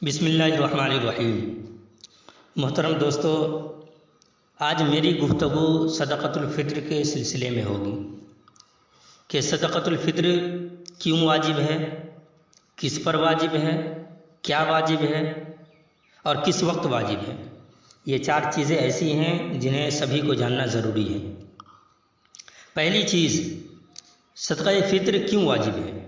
بسم اللہ الرحمن الرحیم۔ محترم دوستو، آج میری گفتگو صدقۃ الفطر کے سلسلے میں ہوگی کہ صدقۃ الفطر کیوں واجب ہے، کس پر واجب ہے، کیا واجب ہے اور کس وقت واجب ہے۔ یہ چار چیزیں ایسی ہیں جنہیں سبھی کو جاننا ضروری ہے۔ پہلی چیز، صدقہ فطر کیوں واجب ہے؟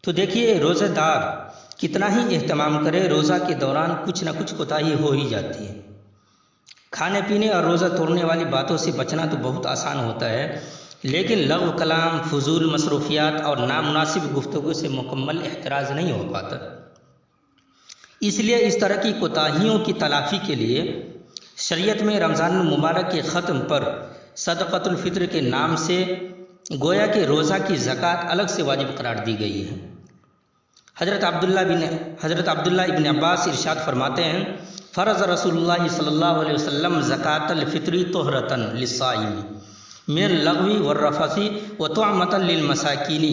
تو دیکھیے، روزہ دار کتنا ہی اہتمام کرے، روزہ کے دوران کچھ نہ کچھ کوتاہی ہو ہی جاتی ہے۔ کھانے پینے اور روزہ توڑنے والی باتوں سے بچنا تو بہت آسان ہوتا ہے، لیکن لغو کلام، فضول مصروفیات اور نامناسب گفتگو سے مکمل احتراز نہیں ہو پاتا۔ اس لیے اس طرح کی کوتاہیوں کی تلافی کے لیے شریعت میں رمضان المبارک کے ختم پر صدقۃ الفطر کے نام سے گویا کہ روزہ کی زکوٰۃ الگ سے واجب قرار دی گئی ہے۔ حضرت عبداللہ ابن عباس ارشاد فرماتے ہیں، فرض رسول اللہ صلی اللہ علیہ وسلم زکوٰۃ الفطر طہرۃ للصائم من اللغو والرفث وطعمۃ للمساکین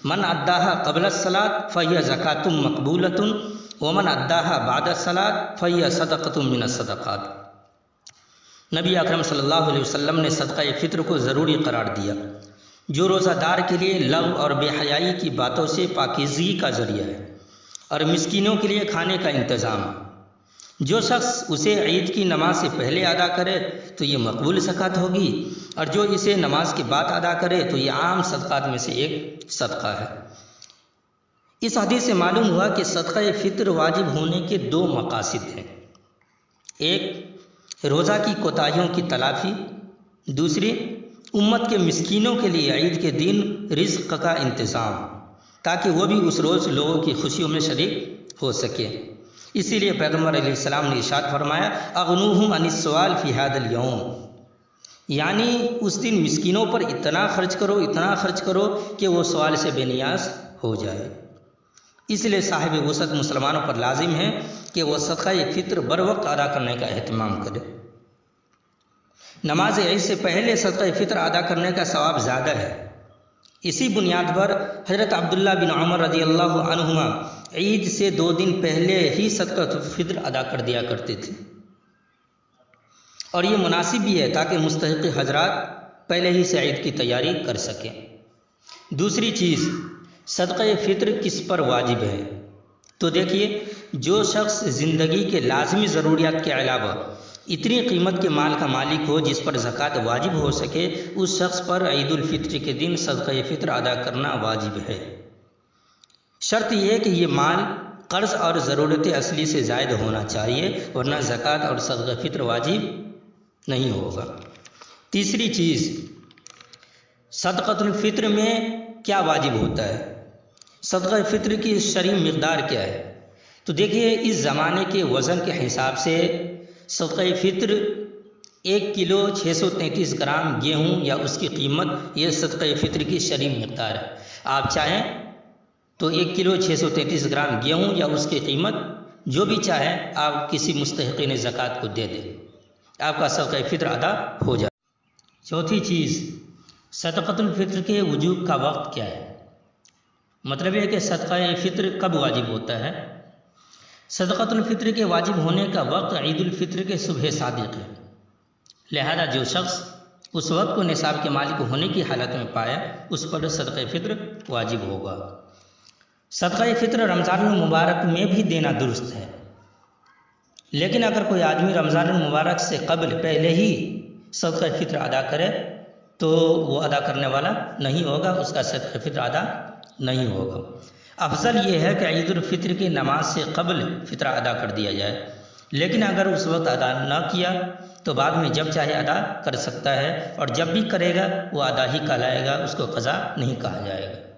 من اداها قبل الصلاۃ فہی زکوٰۃ مقبولۃ ومن اداها بعد الصلاۃ فہی صدقۃ من الصدقات۔ نبی اکرم صلی اللہ علیہ وسلم نے صدقہ فطر کو ضروری قرار دیا، جو روزہ دار کے لیے لغو اور بے حیائی کی باتوں سے پاکیزگی کا ذریعہ ہے، اور مسکینوں کے لیے کھانے کا انتظام۔ جو شخص اسے عید کی نماز سے پہلے ادا کرے تو یہ مقبول زکوٰۃ ہوگی، اور جو اسے نماز کے بعد ادا کرے تو یہ عام صدقات میں سے ایک صدقہ ہے۔ اس حدیث سے معلوم ہوا کہ صدقہ فطر واجب ہونے کے دو مقاصد ہیں، ایک روزہ کی کوتاہیوں کی تلافی، دوسری امت کے مسکینوں کے لیے عید کے دن رزق کا انتظام، تاکہ وہ بھی اس روز لوگوں کی خوشیوں میں شریک ہو سکے۔ اسی لیے پیغمبر علیہ السلام نے ارشاد فرمایا، اغنوہم عن السؤال فی ھذا الیوم، یعنی اس دن مسکینوں پر اتنا خرچ کرو کہ وہ سوال سے بے نیاز ہو جائے۔ اس لیے صاحب وسعت مسلمانوں پر لازم ہے کہ وہ صدقہ فطر بر وقت ادا کرنے کا اہتمام کرے۔ نماز عید سے پہلے صدقہ فطر ادا کرنے کا ثواب زیادہ ہے۔ اسی بنیاد پر حضرت عبداللہ بن عمر رضی اللہ عنہما عید سے 2 دن پہلے ہی صدقہ فطر ادا کر دیا کرتے تھے، اور یہ مناسب بھی ہے تاکہ مستحق حضرات پہلے ہی سے عید کی تیاری کر سکیں۔ دوسری چیز، صدقہ فطر کس پر واجب ہے؟ تو دیکھیے، جو شخص زندگی کے لازمی ضروریات کے علاوہ اتنی قیمت کے مال کا مالک ہو جس پر زکوٰۃ واجب ہو سکے، اس شخص پر عید الفطر کے دن صدقہ فطر ادا کرنا واجب ہے۔ شرط یہ ہے کہ یہ مال قرض اور ضرورت اصلی سے زائد ہونا چاہیے، ورنہ زکوٰۃ اور صدقہ فطر واجب نہیں ہوگا۔ تیسری چیز، صدقۃ الفطر میں کیا واجب ہوتا ہے؟ صدقہ فطر کی شرعی مقدار کیا ہے؟ تو دیکھیے، اس زمانے کے وزن کے حساب سے صدقہ فطر 1 کلو 633 گرام گیہوں یا اس کی قیمت، یہ صدقہ فطر کی شرعی مقدار ہے۔ آپ چاہیں تو 1 کلو 633 گرام گیہوں یا اس کی قیمت جو بھی چاہیں آپ کسی مستحقین زکوٰۃ کو دے دیں، آپ کا صدقہ فطر ادا ہو جائے۔ چوتھی چیز، صدقۃ الفطر کے وجوب کا وقت کیا ہے؟ مطلب یہ کہ صدقہ فطر کب واجب ہوتا ہے؟ صدقۃ الفطر کے واجب ہونے کا وقت عید الفطر کے صبح صادق ہے، لہذا جو شخص اس وقت کو نصاب کے مالک ہونے کی حالت میں پائے اس پر صدقہ فطر واجب ہوگا۔ صدقہ فطر رمضان المبارک میں بھی دینا درست ہے، لیکن اگر کوئی آدمی رمضان المبارک سے قبل پہلے ہی صدقہ فطر ادا کرے تو وہ ادا کرنے والا نہیں ہوگا، اس کا صدقہ فطر ادا نہیں ہوگا۔ افضل یہ ہے کہ عید الفطر کی نماز سے قبل فطرہ ادا کر دیا جائے، لیکن اگر اس وقت ادا نہ کیا تو بعد میں جب چاہے ادا کر سکتا ہے، اور جب بھی کرے گا وہ ادا ہی کہلائے گا، اس کو قضا نہیں کہا جائے گا۔